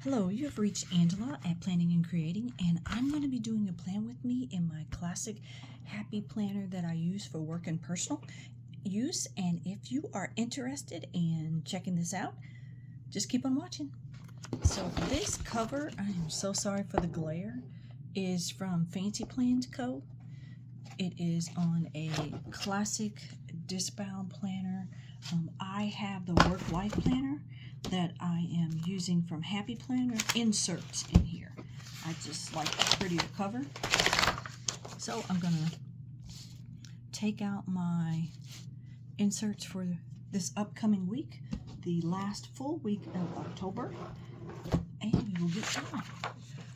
Hello, you have reached Angela at Planning and Creating, and I'm going to be doing a plan with me in my classic Happy Planner that I use for work and personal use. And if you are interested in checking this out, just keep on watching. So this cover, I am so sorry for the glare, is from Fancy Plans Co. It is on a classic disc-bound planner. I have the work-life planner that I am using from Happy Planner inserts in here. I just like the prettier cover. So I'm gonna take out my inserts for this upcoming week, the last full week of October, and we will get going.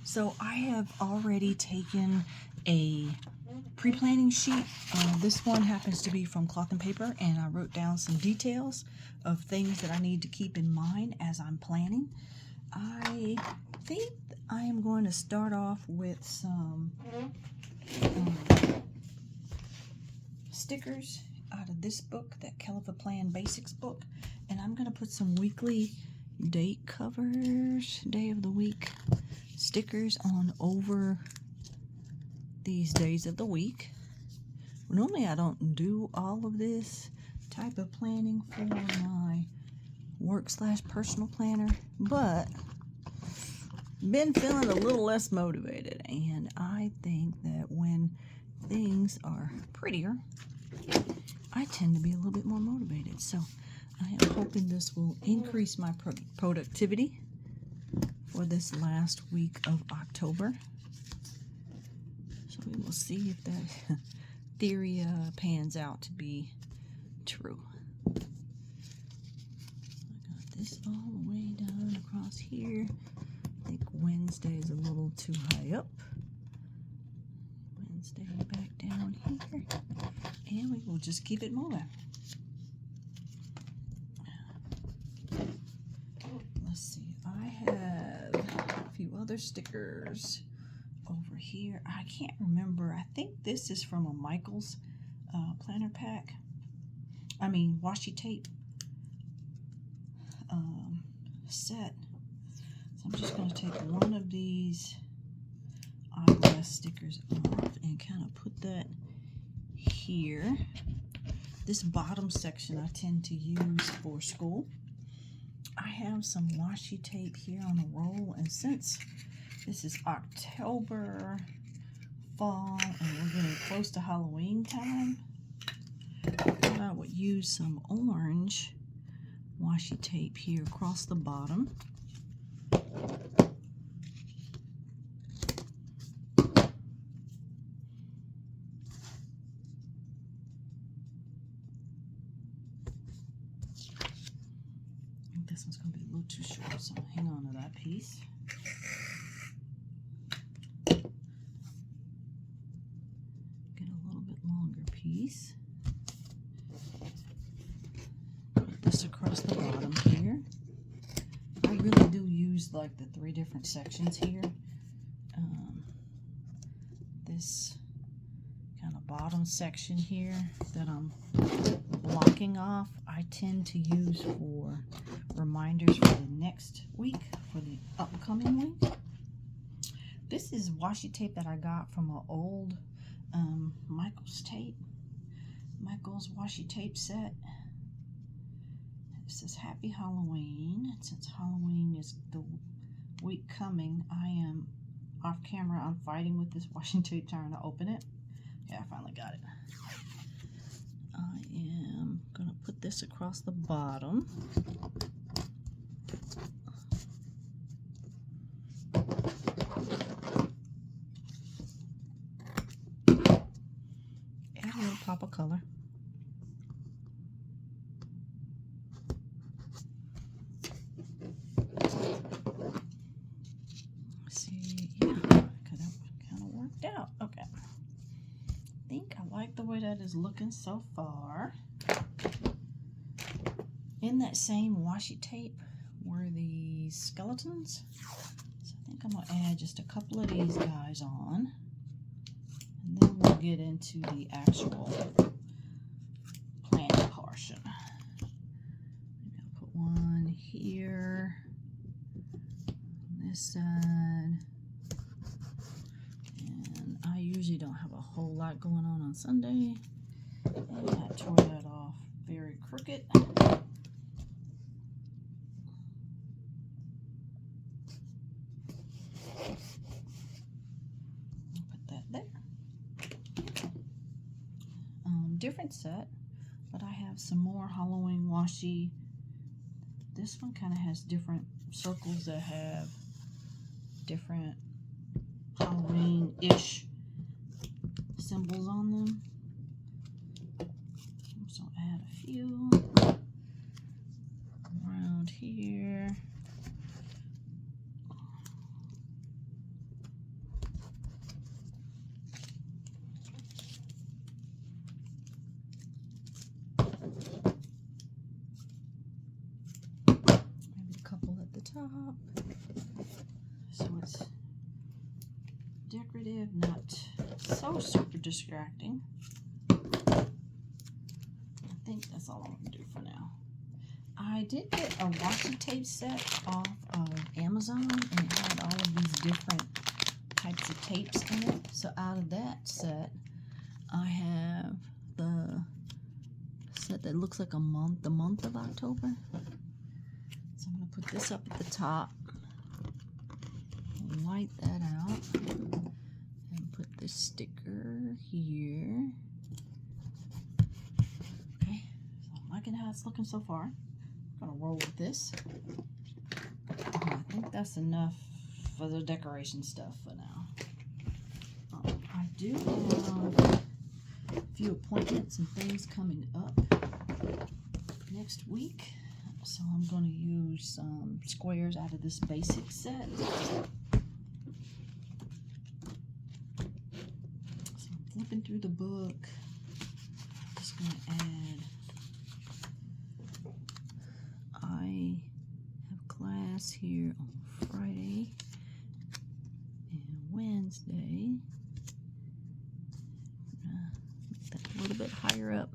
So I have already taken a pre-planning sheet. This one happens to be from Cloth and Paper, and I wrote down some details of things that I need to keep in mind as I'm planning. I think I am going to start off with some stickers out of this book, that Califa Plan Basics book, and I'm going to put some weekly date covers, day of the week stickers on over these days of the week. Normally I don't do all of this type of planning for my work/personal planner, but been feeling a little less motivated, and I think that when things are prettier, I tend to be a little bit more motivated. So I am hoping this will increase my productivity for this last week of October. So we will see if that theory pans out to be true. I got this all the way down across here. I think Wednesday is a little too high up. Wednesday back down here. And we will just keep it moving. Let's see, I have a few other stickers over here. I can't remember. I think this is from a Michaels planner pack. Washi tape set. So I'm just going to take one of these eyeglass stickers off and kind of put that here. This bottom section I tend to use for school. I have some washi tape here on a roll, and since this is October, fall, and we're getting close to Halloween time, I thought I would use some orange washi tape here across the bottom. I think this one's going to be a little too short, so I'll hang on to that piece. Piece. Put this across the bottom here. I really do use like the 3 different sections here. This kind of bottom section here that I'm blocking off, I tend to use for reminders for the next week, for the upcoming week. This is washi tape that I got from an old Michael's washi tape set. It says Happy Halloween. Since Halloween is the week coming, I am off camera. I'm fighting with this washi tape trying to open it. Yeah, I finally got it. I am gonna put this across the bottom. Add a little pop of color. See, yeah, kind of worked out. Okay. I think I like the way that is looking so far. In that same washi tape were the skeletons. So I think I'm going to add just a couple of these guys on. And then we'll get into the actual planning portion. Maybe I'll put one here. And this side. And I usually don't have a whole lot going on Sunday. And I tore that off very crooked. Put that there. Different set, but I have some more Halloween washi. This one kind of has different circles that have different Halloween-ish symbols on them. So add a few around here. Top, so it's decorative, not so super distracting. I think that's all I'm gonna do for now. I did get a washi tape set off of Amazon, and it had all of these different types of tapes in it. So out of that set, I have the set that looks like a month, the month of October. So I'm going to put this up at the top, white that out, and put this sticker here. Okay, so I'm liking how it's looking so far. I'm going to roll with this. I think that's enough for the decoration stuff for now. I do have a few appointments and things coming up next week. So I'm going to use some squares out of this basic set. So I'm flipping through the book. Just going to add. I have class here on Friday and Wednesday. Make that a little bit higher up.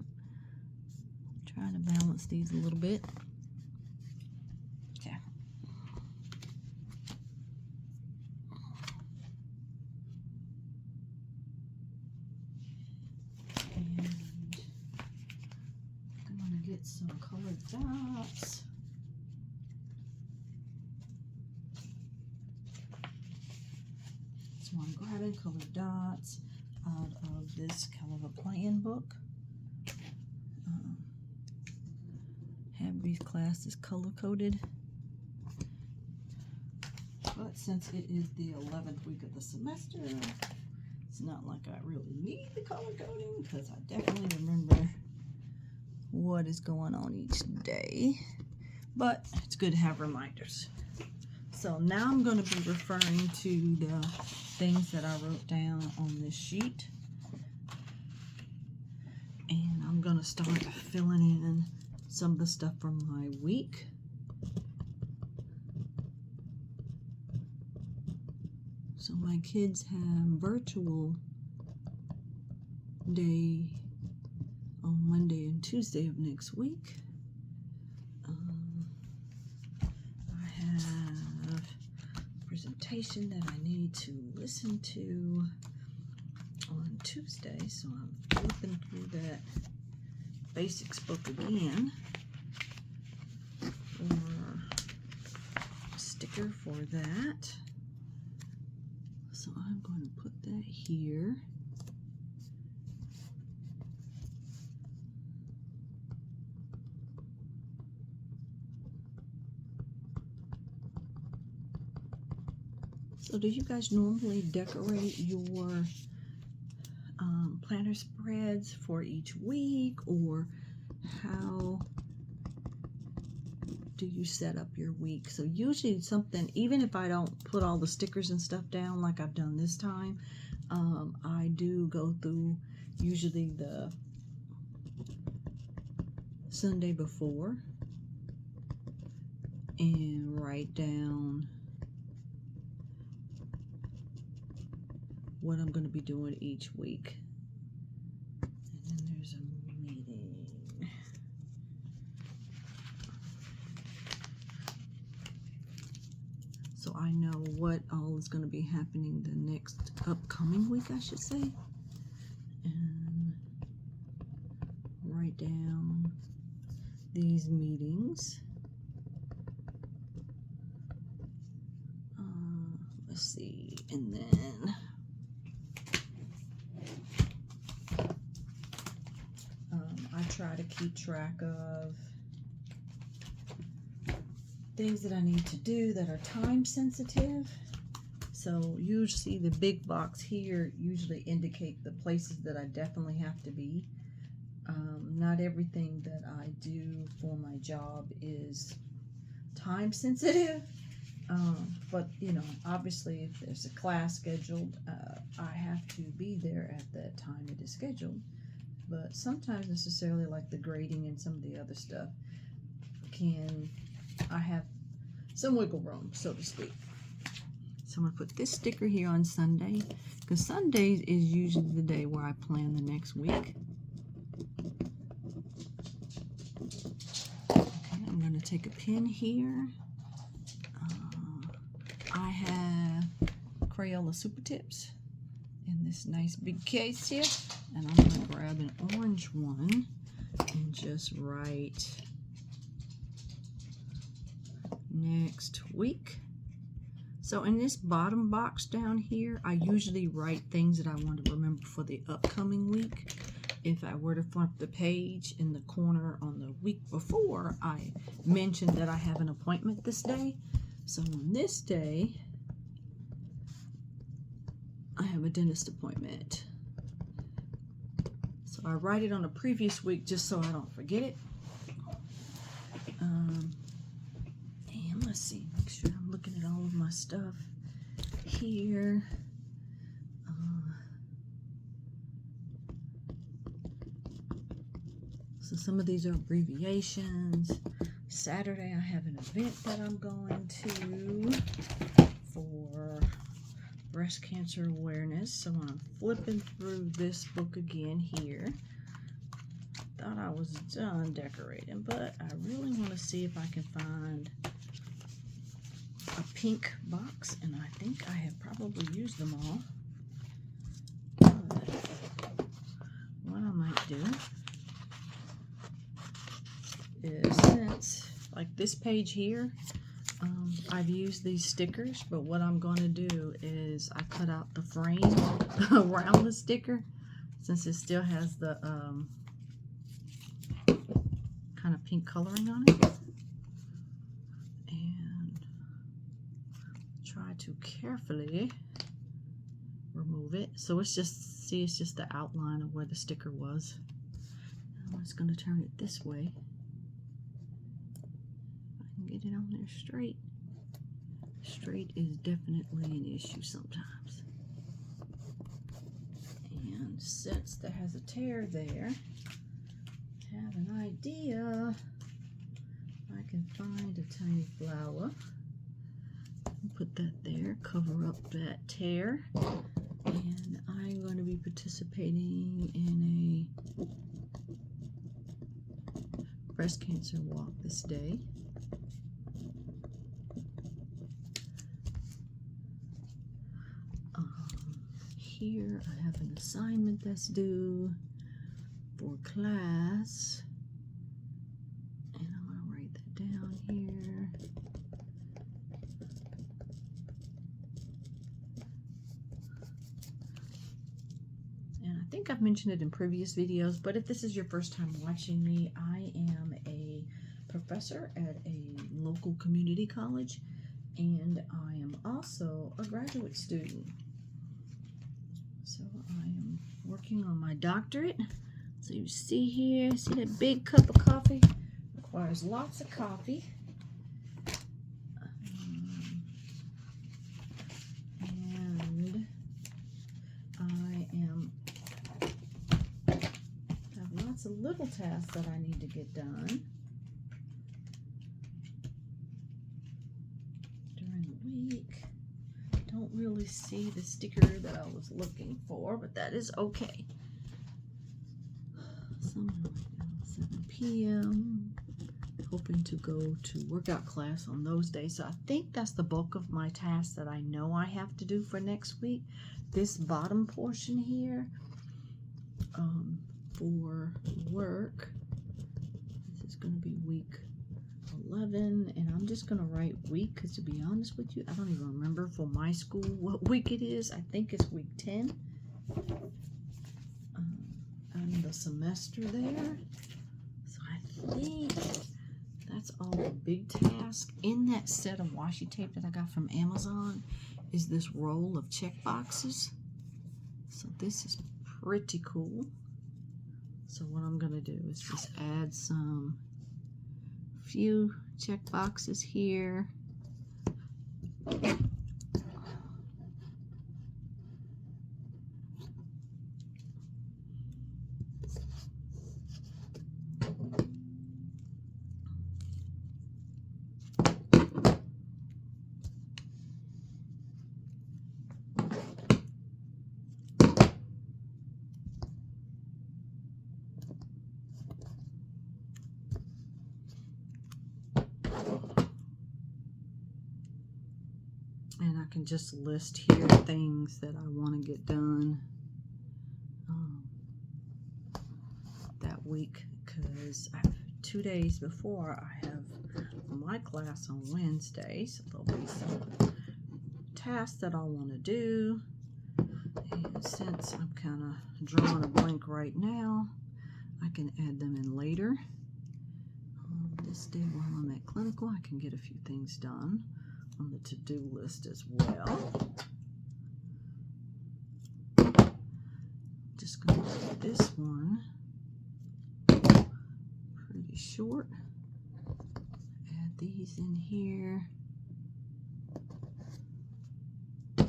Trying to balance these a little bit. Some colored dots. So I'm grabbing colored dots out of this Caliber Plan book. Happy's class is color coded, but since it is the 11th week of the semester, it's not like I really need the color coding because I definitely remember what is going on each day, but it's good to have reminders. So now I'm going to be referring to the things that I wrote down on this sheet, and I'm going to start filling in some of the stuff from my week. So my kids have virtual day on Monday and Tuesday of next week. I have a presentation that I need to listen to on Tuesday, so I'm flipping through that basics book again for a sticker for that. So I'm going to put that here. So do you guys normally decorate your planner spreads for each week, or how do you set up your week? So usually something, even if I don't put all the stickers and stuff down like I've done this time, I do go through usually the Sunday before and write down what I'm going to be doing each week. And then there's a meeting. so I know what all is going to be happening the next upcoming week, I should say. And write down these meetings. Let's see, and then I try to keep track of things that I need to do that are time sensitive. So usually the big box here usually indicate the places that I definitely have to be. Not everything that I do for my job is time sensitive. But you know, obviously if there's a class scheduled, I have to be there at that time it is scheduled. But sometimes necessarily like the grading and some of the other stuff I have some wiggle room, so to speak. So I'm going to put this sticker here on Sunday, because Sundays is usually the day where I plan the next week. Okay, I'm going to take a pen here. I have Crayola Super Tips in this nice big case here, and I'm going to grab an orange one and just write next week. So in this bottom box down here, I usually write things that I want to remember for the upcoming week. If I were to flip the page in the corner on the week before, I mentioned that I have an appointment this day. So on this day, I have a dentist appointment. So I write it on the previous week just so I don't forget it. And let's see, make sure I'm looking at all of my stuff here. So some of these are abbreviations. Saturday I have an event that I'm going to for breast cancer awareness. So I'm flipping through this book again here. Thought I was done decorating, but I really want to see if I can find a pink box, and I think I have probably used them all. But what I might do is, since like this page here, I've used these stickers, but what I'm going to do is I cut out the frame around the sticker, since it still has the kind of pink coloring on it, and try to carefully remove it. So it's just, see, it's just the outline of where the sticker was. I'm just going to turn it this way. Get it on there straight. Straight is definitely an issue sometimes. And since there has a tear there, I have an idea. I can find a tiny flower. Put that there, cover up that tear. And I'm going to be participating in a breast cancer walk this day. Here I have an assignment that's due for class, and I'm going to write that down here. And I think I've mentioned it in previous videos, but if this is your first time watching me, I am a professor at a local community college, and I am also a graduate student. So I am working on my doctorate. So you see here, see that big cup of coffee? Requires lots of coffee. And I have lots of little tasks that I need to get done during the week. Don't really see the sticker that I was looking for, but that is okay. Somewhere 7 p.m. hoping to go to workout class on those days. So I think that's the bulk of my tasks that I know I have to do for next week. This bottom portion here for work, this is going to be week 11, and I'm just going to write week because, to be honest with you, I don't even remember for my school what week it is. I think it's week 10. And the semester there. So I think that's all the big tasks. In that set of washi tape that I got from Amazon is this roll of check boxes. So this is pretty cool. So what I'm gonna do is just add some few check boxes here. And I can just list here things that I want to get done that week, because 2 days before I have my class on Wednesdays. So there'll be some tasks that I want to do, and since I'm kind of drawing a blank right now, I can add them in later. This day while I'm at clinical, I can get a few things done on the to-do list as well. Just going to do this one pretty short. Add these in here. A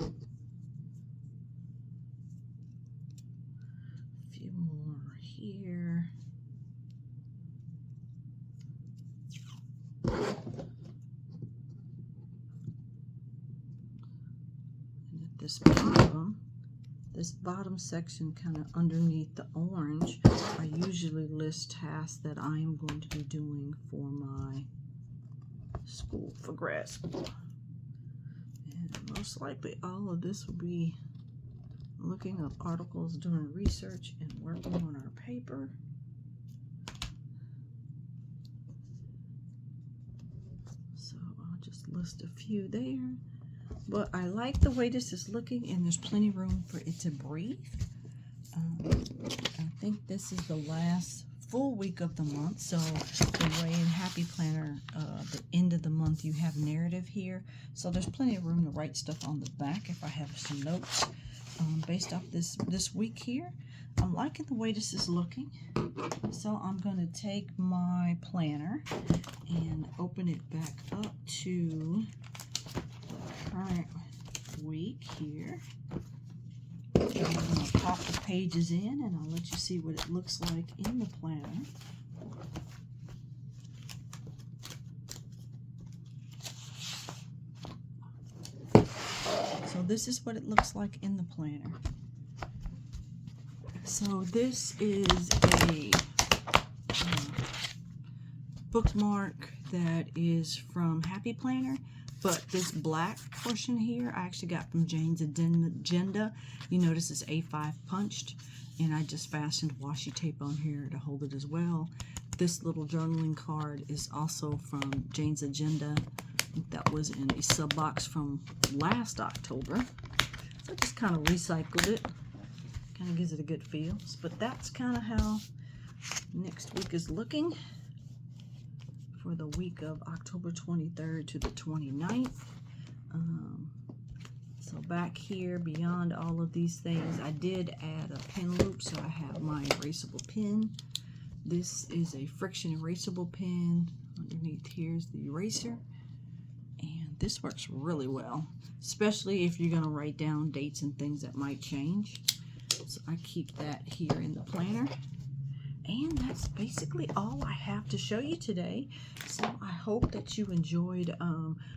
few more here. This bottom section, kind of underneath the orange, I usually list tasks that I am going to be doing for my school, for grad school. And most likely all of this will be looking up articles, doing research, and working on our paper. So I'll just list a few there. But I like the way this is looking, and there's plenty of room for it to breathe. I think this is the last full week of the month. So the way in Happy Planner, the end of the month, you have narrative here. So there's plenty of room to write stuff on the back if I have some notes based off this week here. I'm liking the way this is looking. So I'm going to take my planner and open it back up to current week here. I'm going to pop the pages in, and I'll let you see what it looks like in the planner. So this is what it looks like in the planner. So this is a bookmark that is from Happy Planner. But this black portion here, I actually got from Jane's Agenda. You notice it's A5 punched, and I just fastened washi tape on here to hold it as well. This little journaling card is also from Jane's Agenda. I think that was in a sub box from last October. So I just kind of recycled it. Kind of gives it a good feel. But that's kind of how next week is looking. For the week of October 23rd to the 29th. So back here, beyond all of these things, I did add a pen loop, so I have my erasable pen. This is a friction erasable pen. Underneath here is the eraser. And this works really well, especially if you're going to write down dates and things that might change. So I keep that here in the planner. And that's basically all I have to show you today. So I hope that you enjoyed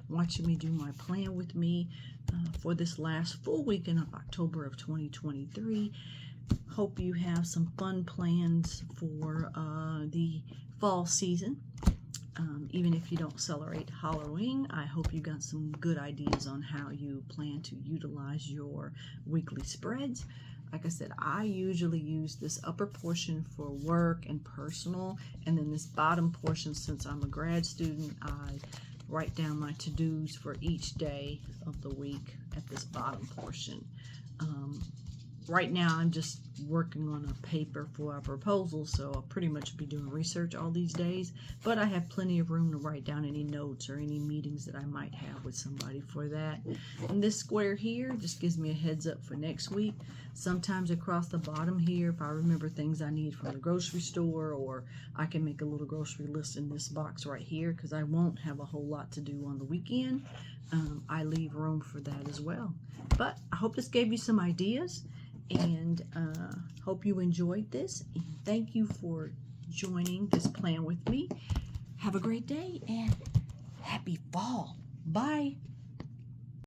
watching me do my plan with me for this last full weekend of October of 2023. Hope you have some fun plans for the fall season. Even if you don't celebrate Halloween, I hope you got some good ideas on how you plan to utilize your weekly spreads. Like I said, I usually use this upper portion for work and personal, and then this bottom portion, since I'm a grad student, I write down my to-dos for each day of the week at this bottom portion. Right now I'm just working on a paper for a proposal, so I'll pretty much be doing research all these days, but I have plenty of room to write down any notes or any meetings that I might have with somebody for that. And this square here just gives me a heads up for next week. Sometimes across the bottom here, if I remember things I need from the grocery store, or I can make a little grocery list in this box right here, because I won't have a whole lot to do on the weekend. I leave room for that as well. But I hope this gave you some ideas, and hope you enjoyed this. And thank you for joining this plan with me. Have a great day and happy fall. Bye.